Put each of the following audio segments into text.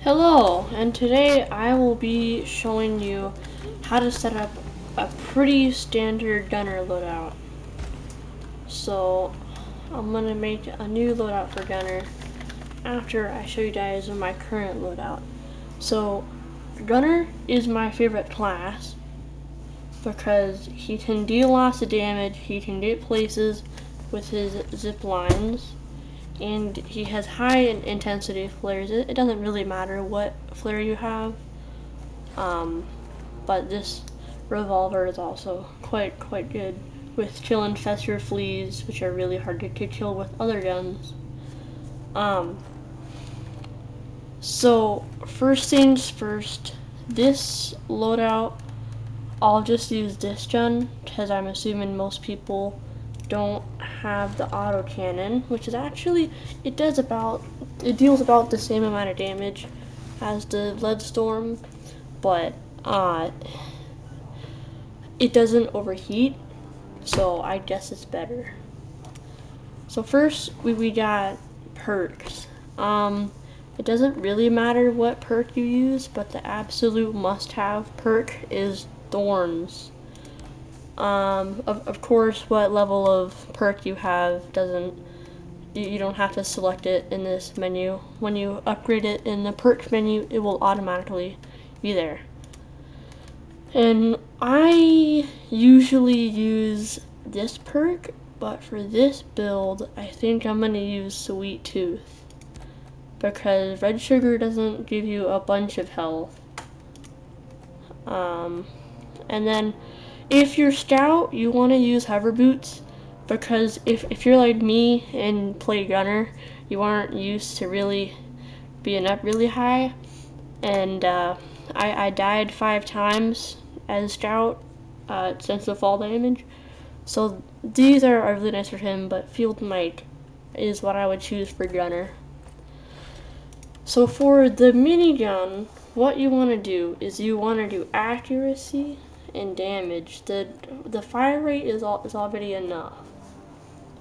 Hello, and today I will be showing you how to set up a pretty standard gunner loadout. So I'm gonna make a new loadout for gunner after I show you guys my current loadout. So gunner is my favorite class because he can deal lots of damage, he can get places with his zip lines, and he has high intensity flares. It doesn't really matter what flare you have, but this revolver is also quite good with kill infestor fleas, which are really hard to kill with other guns. So first things first, this loadout, I'll just use this gun because I'm assuming most people don't have the autocannon, which is actually, it deals about the same amount of damage as the Leadstorm, but it doesn't overheat, so I guess it's better. So first we got perks. It doesn't really matter what perk you use, but the absolute must-have perk is Thorns. Of course, what level of perk you have you don't have to select it in this menu. When you upgrade it in the perk menu, it will automatically be there. And I usually use this perk, but for this build, I think I'm gonna use Sweet Tooth because red sugar doesn't give you a bunch of health. And then if you're scout, you want to use hover boots because if you're like me and play gunner, you aren't used to really being up really high. And I died 5 times as scout since the fall damage. So these are really nice for him, but field mic is what I would choose for gunner. So for the minigun, what you want to do is you want to do accuracy and damage. The fire rate is already enough.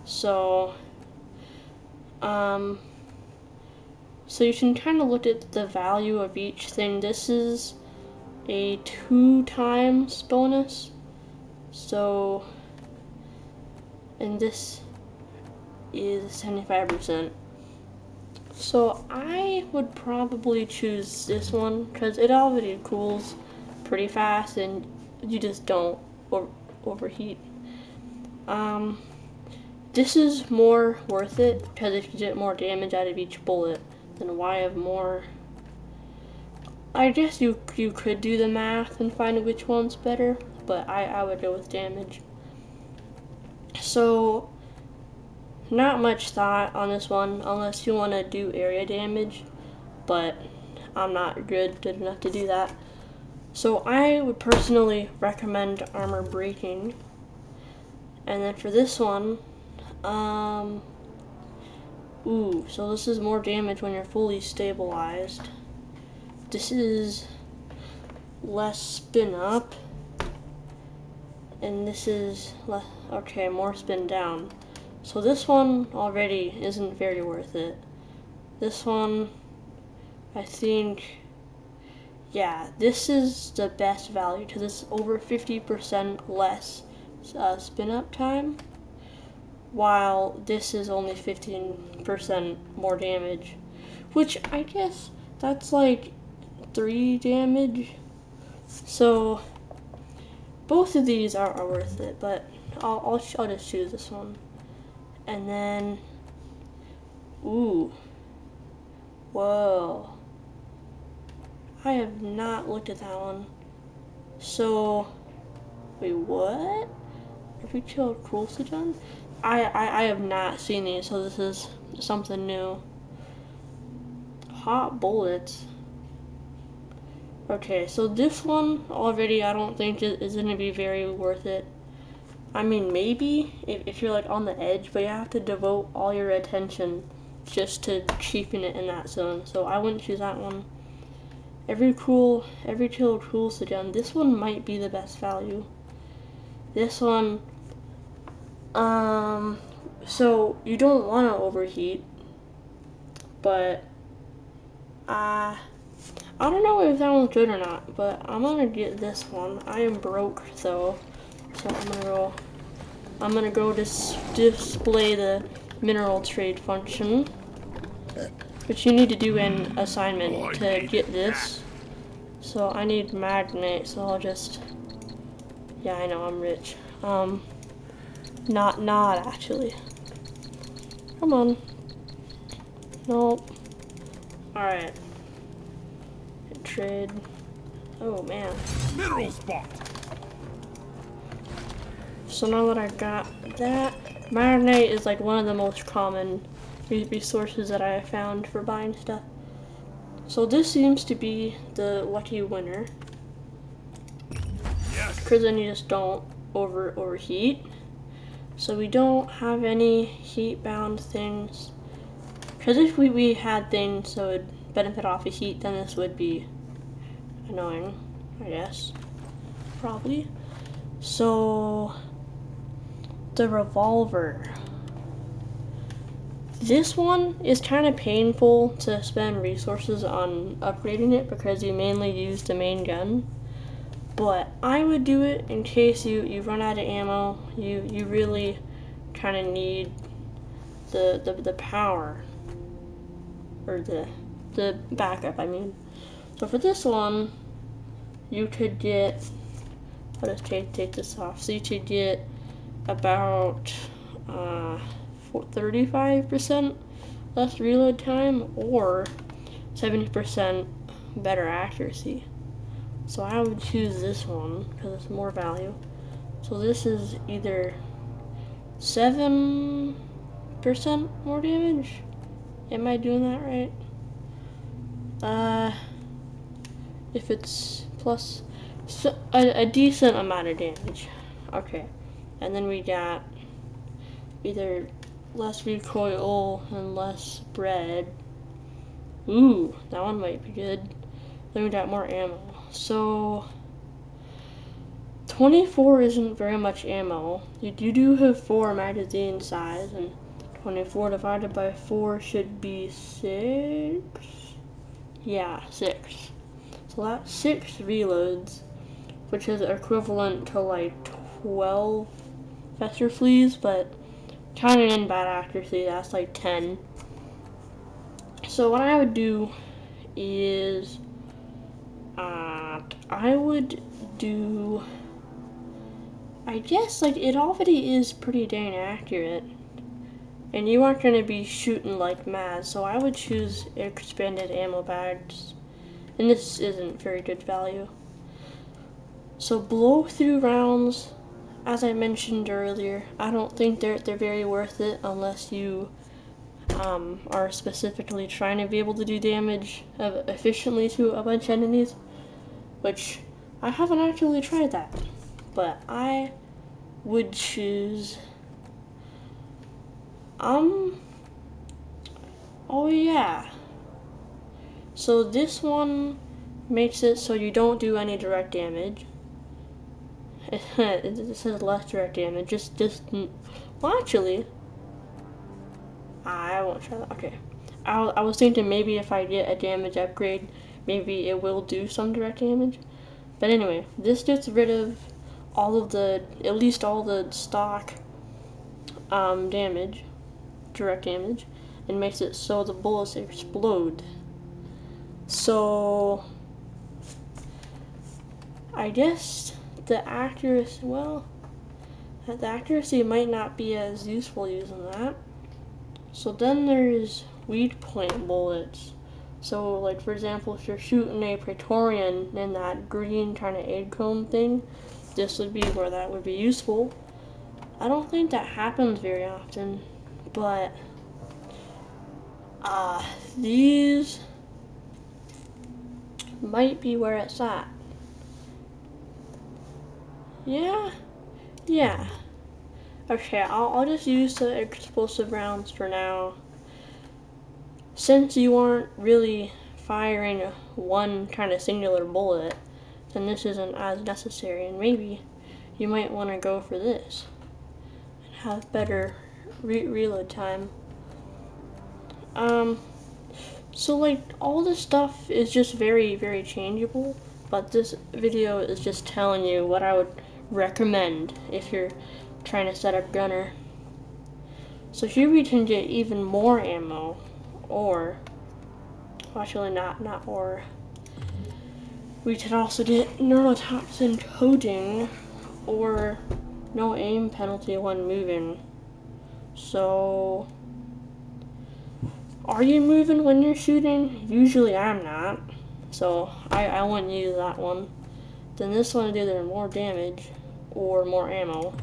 So so you can kind of look at the value of each thing. This is a 2 times bonus. So and this is 75%. So I would probably choose this one because it already cools pretty fast and you just don't overheat. This is more worth it because if you get more damage out of each bullet, then why have more? I guess you could do the math and find which one's better, but I would go with damage. So not much thought on this one unless you want to do area damage, but I'm not good enough to do that. So I would personally recommend armor breaking. And then for this one, so this is more damage when you're fully stabilized. This is less spin up, and this is more spin down. So this one already isn't very worth it. This one, I think, yeah, this is the best value because it's over 50% less spin up time, while this is only 15% more damage, which I guess that's like 3 damage. So both of these are worth it, but I'll just choose this one. And then, whoa, I have not looked at that one. So, wait, what? If we kill Cruel Sujan? I have not seen these, so this is something new. Hot bullets. Okay, so this one already I don't think is going to be very worth it. I mean, maybe if you're like on the edge, but you have to devote all your attention just to keeping it in that zone. So I wouldn't choose that one. Every kill Cruel Sujan. This one might be the best value. This one, so you don't want to overheat, but I don't know if that one's good or not, but I'm gonna get this one. I am broke though, so I'm gonna go display the mineral trade function, which you need to do an assignment to get this. So I need magnate, so I'll just, yeah, I know I'm rich. Not actually. Come on. Nope. Alright. Trade. Oh man. Mineral spot. So now that I got that, marinate is like one of the most common resources that I have found for buying stuff. So this seems to be the lucky winner. Yes. Because then you just don't overheat. So we don't have any heat bound things. Because if we had things that would benefit off of heat, then this would be annoying, I guess. Probably. So the revolver. This one is kind of painful to spend resources on upgrading it because you mainly use the main gun. But I would do it in case you run out of ammo. You really kind of need the power. Or the backup, I mean. So for this one, you could get, I'll just take this off. So you could get about 35% less reload time or 70% better accuracy. So I would choose this one because it's more value. So this is either 7% more damage. Am I doing that right? If it's plus a decent amount of damage. Okay. And then we got either less recoil and less spread. Ooh, that one might be good. Then we got more ammo. So 24 isn't very much ammo. You do have 4 magazine size, and 24 divided by 4 should be 6. Yeah, 6. So that's 6 reloads, which is equivalent to like 12 fester fleas, but counting in bad accuracy, that's like 10. So what I would do is I would do, I guess, like, it already is pretty dang accurate, and you aren't going to be shooting like mad, so I would choose expanded ammo bags, and this isn't very good value. So blow through rounds, as I mentioned earlier, I don't think they're very worth it unless you are specifically trying to be able to do damage efficiently to a bunch of enemies, which I haven't actually tried that, but I would choose, oh yeah, so this one makes it so you don't do any direct damage. It says less direct damage, well actually, I won't try that, okay. I was thinking maybe if I get a damage upgrade, maybe it will do some direct damage. But anyway, this gets rid of all of the, at least all the stock damage, direct damage, and makes it so the bullets explode. So I guess the accuracy, well, the accuracy might not be as useful using that. So then there's weak point bullets. So, like, for example, if you're shooting a Praetorian in that green kind of egg cone thing, this would be where that would be useful. I don't think that happens very often, but these might be where it's at. Yeah. Okay, I'll just use the explosive rounds for now. Since you aren't really firing one kind of singular bullet, then this isn't as necessary, and maybe you might want to go for this and have better reload time. So like all this stuff is just very, very changeable, but this video is just telling you what I would recommend if you're trying to set up gunner. So here we can get even more ammo, or actually not or. We could also get neurotoxin coating or no aim penalty when moving. So, are you moving when you're shooting? Usually I'm not, so I wouldn't use that one. Then this one is either more damage or more ammo.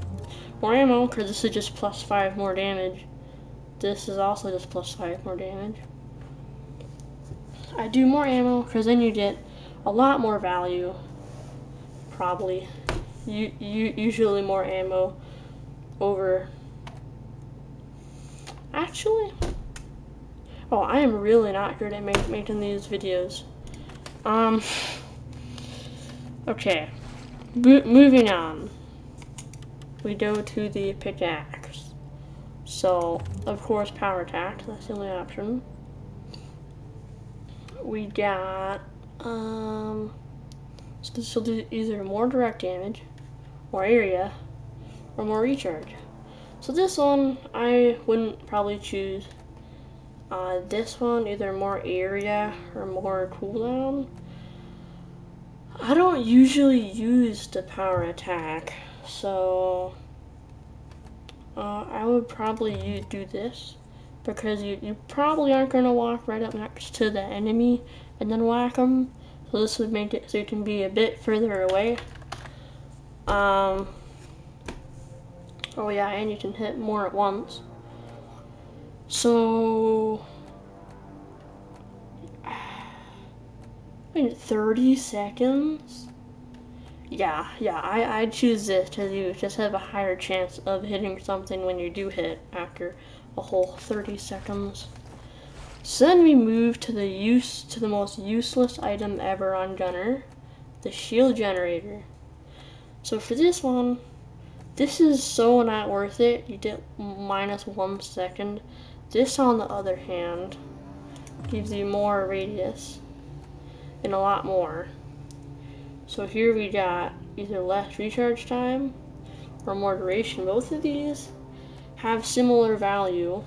More ammo, because this is just +5 more damage. This is also just +5 more damage. I do more ammo, because then you get a lot more value, probably. Usually more ammo over. Actually, oh, I am really not good at making these videos. Okay, moving on. We go to the pickaxe. So, of course, power attack. That's the only option. We got so this will do either more direct damage, more area, or more recharge. So this one, I wouldn't probably choose. This one, either more area or more cooldown. I don't usually use the power attack, so I would probably do this, because you probably aren't going to walk right up next to the enemy and then whack them. So this would make it so you can be a bit further away. Oh yeah, and you can hit more at once. So, 30 seconds? Yeah, I'd choose this, because you just have a higher chance of hitting something when you do hit after a whole 30 seconds. So then we move to the most useless item ever on Gunner, the shield generator. So for this one, this is so not worth it. You get -1 second. This, on the other hand, gives you more radius and a lot more. So here we got either less recharge time or more duration. Both of these have similar value.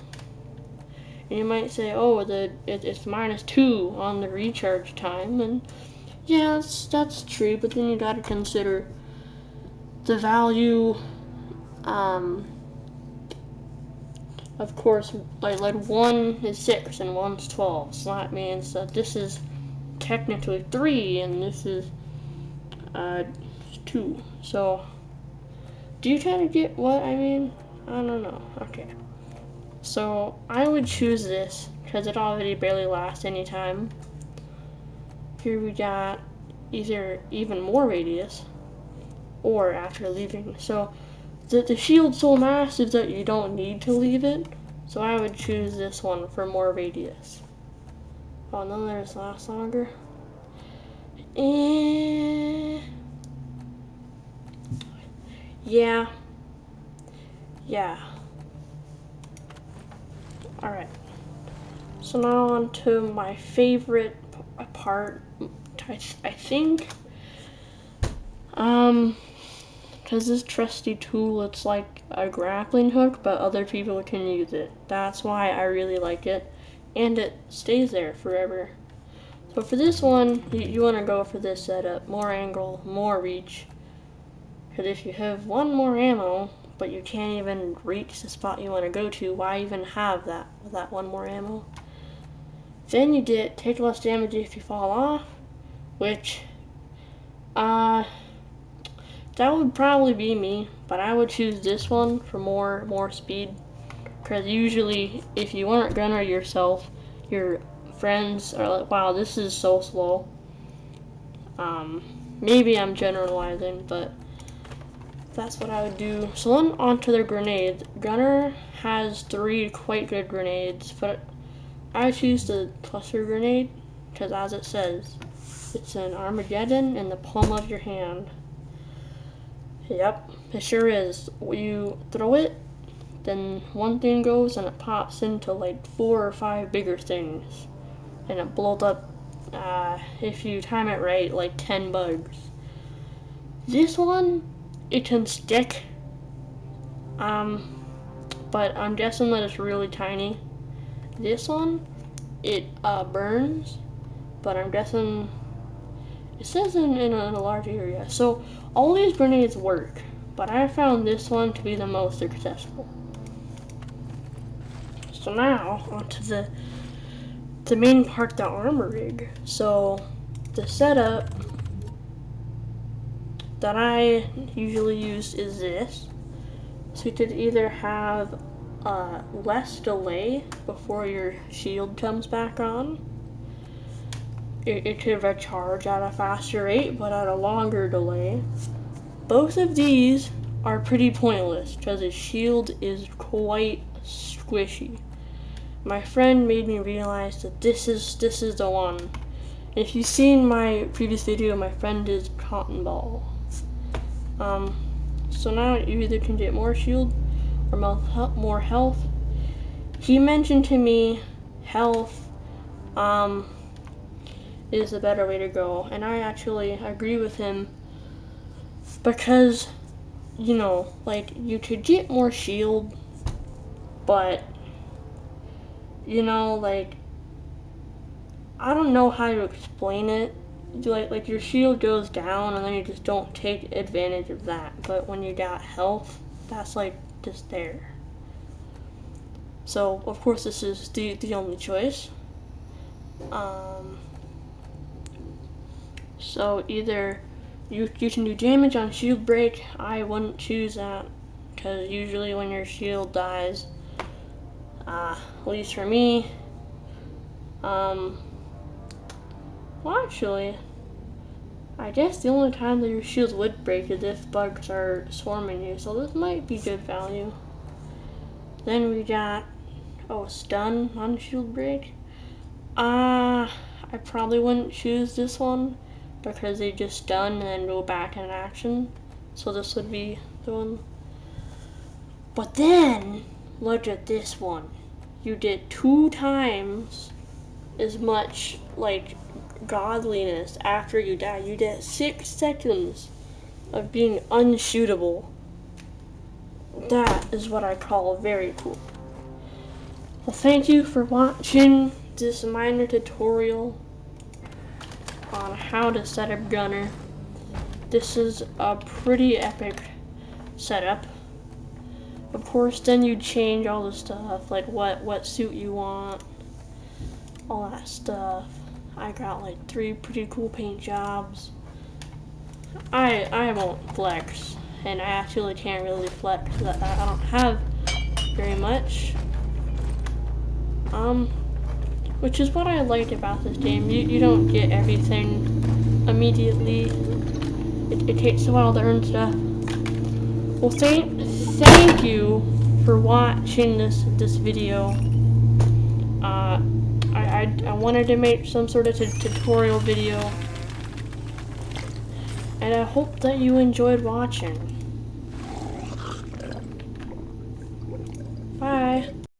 And you might say, oh, it's -2 on the recharge time, and yeah, that's true. But then you got to consider the value. Of course, like one is 6 and one's 12, so that means that this is technically 3 and this is 2. So, do you kind of get what I mean? I don't know. Okay. So, I would choose this because it already barely lasts any time. Here we got either even more radius or after leaving. So, the shield's so massive that you don't need to leave it. So, I would choose this one for more radius. Oh, none of theirs last longer. Yeah. Alright. So now on to my favorite part, I think. Because this trusty tool, it's like a grappling hook, but other people can use it. That's why I really like it. And it stays there forever. So for this one, you want to go for this setup. More angle, more reach. Because if you have one more ammo, but you can't even reach the spot you want to go to, why even have that one more ammo? Then you take less damage if you fall off, which, that would probably be me, but I would choose this one for more speed. Because usually, if you aren't gunner yourself, your friends are like, wow, this is so slow. Maybe I'm generalizing, but that's what I would do. So then on to their grenades. Gunner has 3 quite good grenades, but I choose the cluster grenade because, as it says, it's an Armageddon in the palm of your hand. Yep, it sure is. You throw it, then one thing goes and it pops into like 4 or 5 bigger things. and it blows up, if you time it right, like 10 bugs. This one, it can stick, but I'm guessing that it's really tiny. This one, it burns, but I'm guessing it says in a large area. So all these grenades work, but I found this one to be the most successful. So now onto the main part, the armor rig. So the setup that I usually use is this. So you could either have less delay before your shield comes back on. It could recharge at a faster rate, but at a longer delay. Both of these are pretty pointless because the shield is quite squishy. My friend made me realize that this is the one. If you've seen my previous video, my friend is Cotton Ball. So now you either can get more shield or more health. He mentioned to me health is a better way to go, and I actually agree with him, because, you know, like, you could get more shield, but, you know, like, I don't know how to explain it. Like your shield goes down and then you just don't take advantage of that, but when you got health, that's like just there. So of course this is the only choice. So either you can do damage on shield break. I wouldn't choose that, because usually when your shield dies, at least for me, well, actually, I guess the only time that your shields would break is if bugs are swarming you, so this might be good value. Then we got, stun on shield break. I probably wouldn't choose this one, because they just stun and then go back in action. So this would be the one. But then, look at this one. You get 2 times as much, like, godliness after you die. You get 6 seconds of being unshootable. That is what I call very cool. Well, thank you for watching this minor tutorial on how to set up Gunner. This is a pretty epic setup. Of course, then you change all the stuff, like what suit you want, all that stuff. I got like 3 pretty cool paint jobs. I won't flex, and I actually can't really flex because I don't have very much. Which is what I liked about this game. You don't get everything immediately. It takes a while to earn stuff. Well, thank you for watching this video. I wanted to make some sort of tutorial video, and I hope that you enjoyed watching. Bye.